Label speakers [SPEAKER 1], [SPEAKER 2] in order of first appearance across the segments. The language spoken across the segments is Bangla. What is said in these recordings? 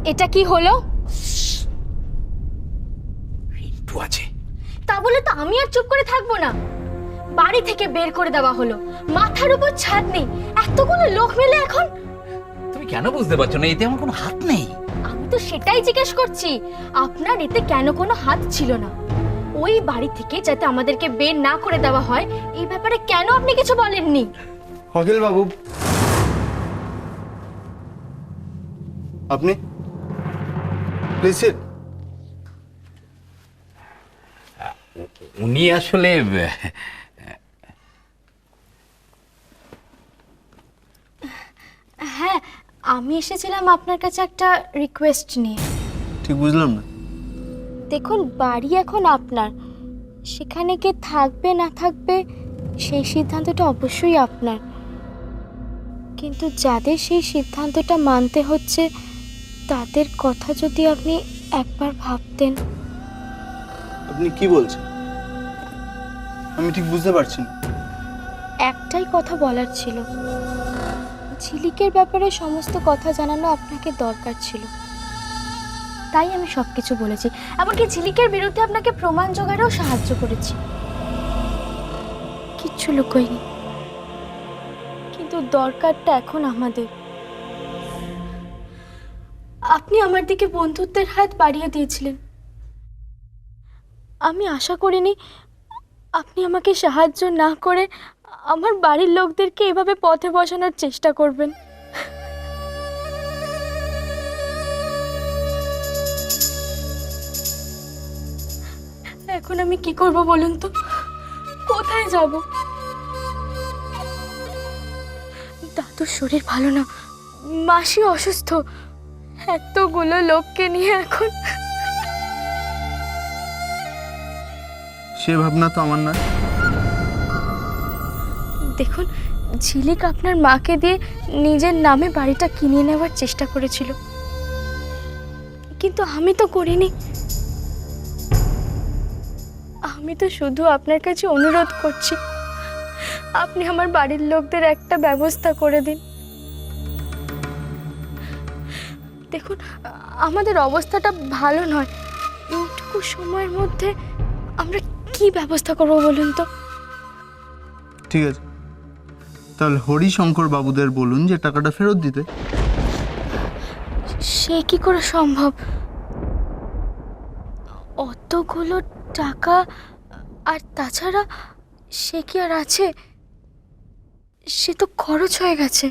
[SPEAKER 1] এটা কি হলো?
[SPEAKER 2] রিন্টু আছে।
[SPEAKER 1] তা বলে তো আমি আর চুপ করে থাকবো না। বাড়ি থেকে বের করে দেওয়া হলো, মাথার উপর ছাদ নেই, এতগুলো লোক মিলে এখন।
[SPEAKER 2] তুমি কেন বুঝতে পারছো না এতে আমার কোনো হাত নেই?
[SPEAKER 1] আমি তো সেটাই জিজ্ঞেস করছি, আপনার এতে কেন কোনো হাত ছিল না? ওই বাড়ি থেকে যাতে আমাদেরকে বের না করে দেওয়া হয় এই ব্যাপারে কেন আপনি কিছু বলেননি?
[SPEAKER 3] অখিল বাবু, আপনি প্লিজ সিট।
[SPEAKER 2] উনি আসলে
[SPEAKER 1] হ্যাঁ, আমি এসেছিলাম আপনার কাছে একটা রিকোয়েস্ট নিয়ে।
[SPEAKER 3] ঠিক বুঝলাম না।
[SPEAKER 1] দেখুন, বাড়ি এখন আপনার, সেখানে কে থাকবে না থাকবে সেই সিদ্ধান্তটা অবশ্যই আপনার, কিন্তু যাদের সেই সিদ্ধান্তটা মানতে হচ্ছে তাদের কথা যদি আপনি একবার ভাবতেন।
[SPEAKER 3] আপনি কি বলছেন? আমি ঠিক বুঝতে পারছি না।
[SPEAKER 1] একটাই কথা বলার ছিল, ঝিলিকের ব্যাপারে সমস্ত কথা জানানো আপনাকে দরকার ছিল, তাই আমি সবকিছু বলেছি। এমনকি ঝিলিকের বিরুদ্ধে আপনাকে প্রমাণ জোগাড়েও সাহায্য করেছি, কিচ্ছু লুকোইনি। কিন্তু দরকারটা এখন আমাদের। আপনি আমার দিকে বন্ধুত্বের হাত বাড়িয়ে দিয়েছিলেন, আমি আশা করিনি আপনি আমাকে সাহায্য না করে আমার বাড়ির লোকদেরকে এভাবে পথে বসানোর চেষ্টা করবেন। এখন আমি কি করব বলুন তো? কোথায় যাব? দাদুর শরীর ভালো না, মাসি অসুস্থ, এতগুলো লোককে নিয়ে এখন।
[SPEAKER 3] সে ভাবনা তো আমার নয়।
[SPEAKER 1] দেখুন, ঝিলিক আপনার মাকে দিয়ে নিজের নামে বাড়িটা কিনে নেওয়ার চেষ্টা করেছিল, কিন্তু আমি তো করিনি। আমি তো শুধু আপনার কাছে অনুরোধ করছি, আপনি আমার বাড়ির লোকদের একটা ব্যবস্থা করে দিন। দেখুন, আমাদের অবস্থাটা ভালো নয়, এইটুকু সময়ের মধ্যে আমরা কি ব্যবস্থা করব বলুন তো?
[SPEAKER 3] ঠিক আছে, তাহলে হরিশঙ্কর বাবুদের বলুন যে টাকাটা ফেরত দিতে।
[SPEAKER 1] সে কি করে সম্ভব? অতগুলো টাকা, আর তাছাড়া সে কি আর আছে? সে তো খরচ হয়ে গেছে।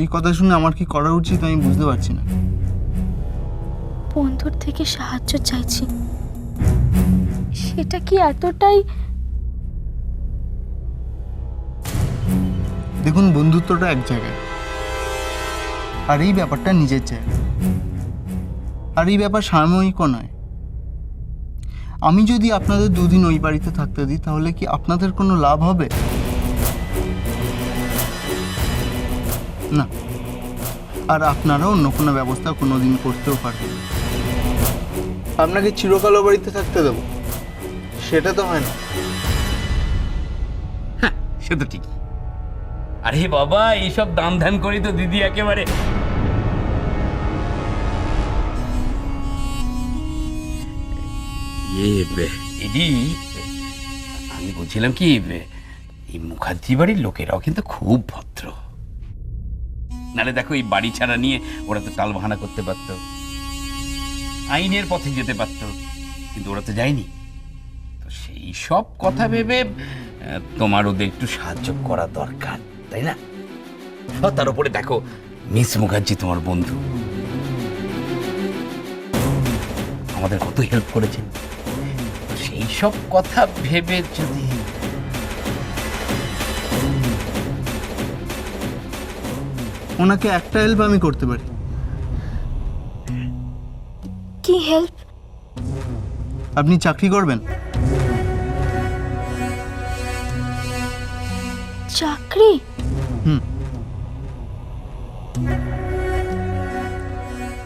[SPEAKER 3] এই কথা শুনে আমার কি করা উচিত আমি বুঝতে পারছি না।
[SPEAKER 1] বন্ধুর থেকে সাহায্য চাইছি, সেটা কি এতটাই?
[SPEAKER 3] দেখুন, বন্ধুত্বটা এক জায়গায়, আর এই ব্যাপারটা নিজের জায়গায়, আর এই ব্যাপার সাময়িকও নয়। আমি যদি আপনাদের দুদিন ওই বাড়িতে থাকতে দিই তাহলে কি আপনাদের কোনো লাভ হবে? না। আর আপনারা অন্য কোনো ব্যবস্থা কোনোদিন করতেও পারবেন। আপনাকে চিরকাল ও বাড়িতে থাকতে দেবো সেটা তো হয় না।
[SPEAKER 2] সে তো ঠিক। আরে বাবা, এইসব দাম ধ্যান করি তো দিদি একেবারে দিদি। আমি বলছিলাম কি, এই মুখার্জি বাড়ির লোকেরাও কিন্তু খুব ভদ্র। নালে দেখো, এই বাড়ি ছাড়া নিয়ে ওরা তো টাল বাহানা করতে পারতো, আইনের পথে যেতে পারতো, কিন্তু ওরা তো যায়নি। তো সেই সব কথা ভেবে তোমার ওদের একটু সাহায্য করা দরকার, তাই না? তার উপরে দেখো, মিস মুখার্জি তোমার বন্ধু, আমাদের কত হেল্প করেছে। সেই সব কথা ভেবে যদি
[SPEAKER 3] ওনাকে একটা হেল্প আমি করতে পারি।
[SPEAKER 1] কি হেল্প?
[SPEAKER 3] আপনি চাকরি করবেন?
[SPEAKER 1] চাকরি?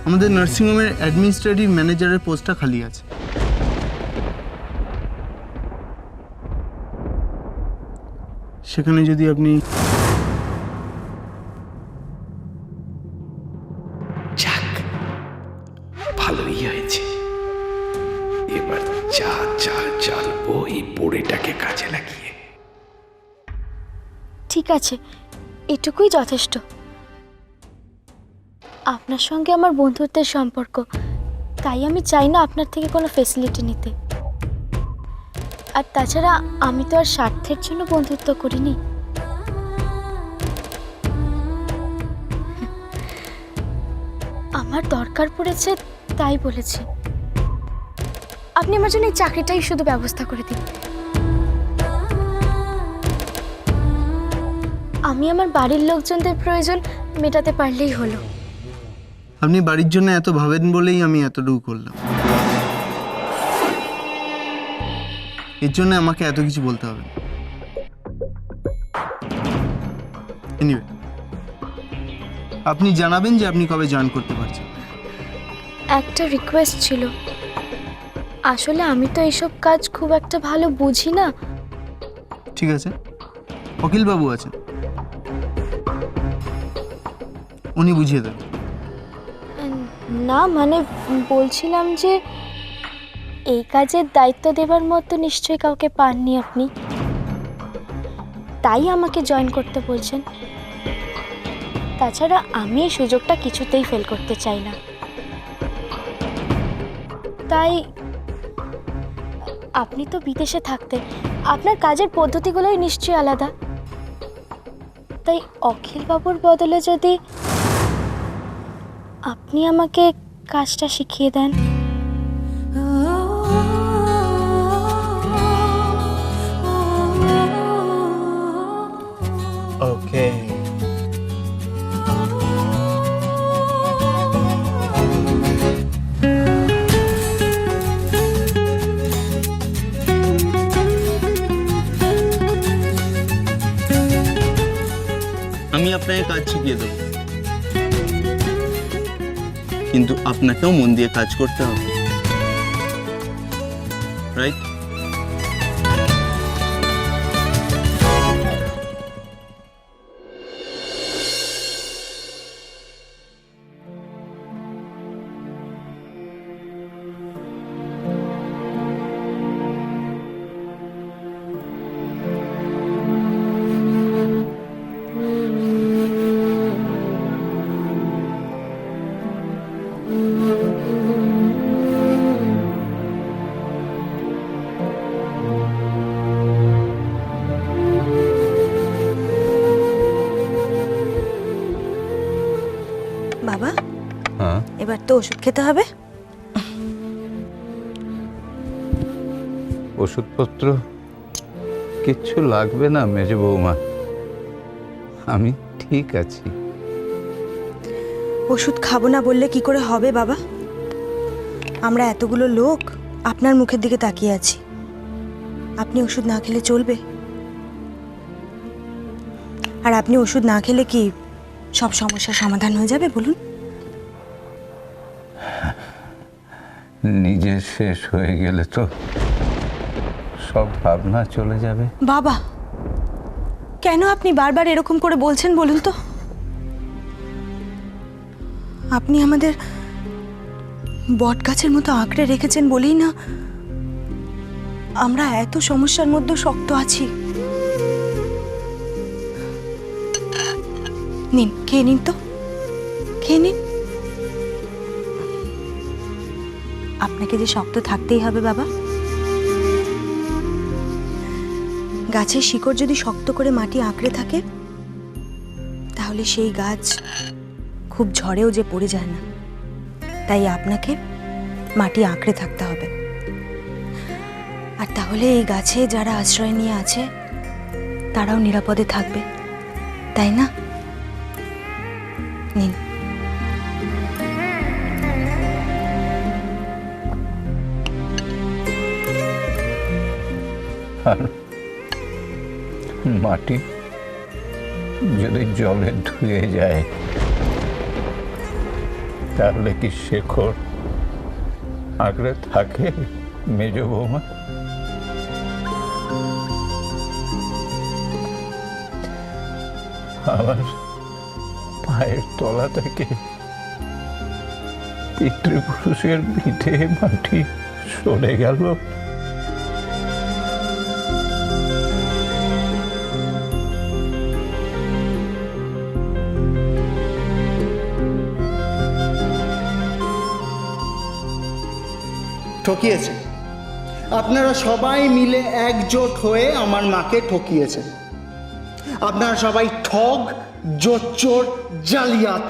[SPEAKER 3] আমাদের নার্সিংহোমের অ্যাডমিনিস্ট্রেটিভ ম্যানেজারের পোস্টটা খালি আছে। সেখানে যদি আপনি
[SPEAKER 2] পোড়েটাকে কাজে লাগিয়ে।
[SPEAKER 1] ঠিক আছে, এটুকুই যথেষ্ট। আপনার সঙ্গে আমার বন্ধুত্বের সম্পর্ক, তাই আমি চাই না আপনার থেকে কোনো ফেসিলিটি নিতে। আর তাছাড়া আমি তো আর স্বার্থের জন্য বন্ধুত্ব করিনি। আমার দরকার পড়েছে তাই বলেছি। আপনি আমার জন্য এই চাকরিটাই শুধু ব্যবস্থা করে দিন। আমি আমার বাড়ির লোকজনদের প্রয়োজন মেটাতে পারলেই হলো।
[SPEAKER 3] আপনি বাড়ির জন্য এত ভাবেন বলেই আমি এতটুকু করলাম। এর জন্য আমাকে এত কিছু বলতে হবে না। এনিওয়ে, আপনি জানাবেন যে আপনি কবে জয়েন করতে পারছেন।
[SPEAKER 1] একটা রিকোয়েস্ট ছিল। আসলে আমি তো এইসব কাজ খুব একটা ভালো বুঝি না।
[SPEAKER 3] ঠিক আছে, অখিল বাবু আছেন, উনি বুঝিয়ে দেবেন।
[SPEAKER 1] না মানে বলছিলাম যে এই কাজের দায়িত্ব দেবার মতো নিশ্চয়ই কাউকে পাননি আপনি, তাই আমাকে জয়েন করতে বলছেন। তাছাড়া আমি এই সুযোগটা কিছুতেই ফেল করতে চাই না। তাই আপনি তো বিদেশে থাকতেন, আপনার কাজের পদ্ধতিগুলোই নিশ্চয়ই আলাদা। তাই অখিল বাবুর বদলে যদি আপনি আমাকে কাজটা শিখিয়ে দেন।
[SPEAKER 3] ওকে, আমি আপনাকে কাজ শিখিয়ে দেবো, কিন্তু আপনাকেও মন দিয়ে কাজ করতে হবে, রাইট?
[SPEAKER 4] বাবা,
[SPEAKER 2] হ্যাঁ,
[SPEAKER 4] এবার তো ওষুধ খেতে হবে।
[SPEAKER 5] ওষুধপত্র কিচ্ছু লাগবে না মেজ বৌমা, আমি ঠিক আছি।
[SPEAKER 4] ওষুধ খাবো না বললে কি করে হবে বাবা? আমরা এতগুলো লোক আপনার মুখের দিকে তাকিয়ে আছি, আপনি ওষুধ না খেলে চলবে? আর আপনি ওষুধ না খেলে কি সব সমস্যার সমাধান হয়ে যাবে বলুন?
[SPEAKER 5] নিজে শেষ হয়ে গেলে তো সব ভাবনা চলে যাবে।
[SPEAKER 4] বাবা, কেন আপনি বারবার এরকম করে বলছেন বলুন তো? আপনি আমাদের বট গাছের মতো আঁকড়ে রেখেছেন বলেই না আমরা এত সমস্যার মধ্যে শক্ত আছি। নিন, খেয়ে নিন তো, খেয়ে নিন। আপনাকে যে শক্ত থাকতেই হবে বাবা। গাছের শিকড় যদি শক্ত করে মাটি আঁকড়ে থাকে তাহলে সেই গাছ খুব ঝড়েও যে পড়ে যায় না। তাই আপনাকে মাটি আঁকড়ে থাকতে হবে। আর তাহলে এই গাছে যারা আশ্রয় নিয়ে আছে তারাও নিরাপদে থাকবে, তাই না? নিন।
[SPEAKER 5] আর মাটি যদি জলে ধুয়ে যায় তাহলে কি শেকড় আঁকড়ে থাকে মেজ বৌমা? আমার পায়ের তলা থেকে পিতৃপুরুষের ভিটে মাটি সরে গেল।
[SPEAKER 3] ঠকিয়েছে। আপনারা সবাই মিলে একজোট হয়ে আমার মাকে ঠকিয়েছে। আপনারা সবাই ঠগ, জোচ্চোর, জালিয়াত।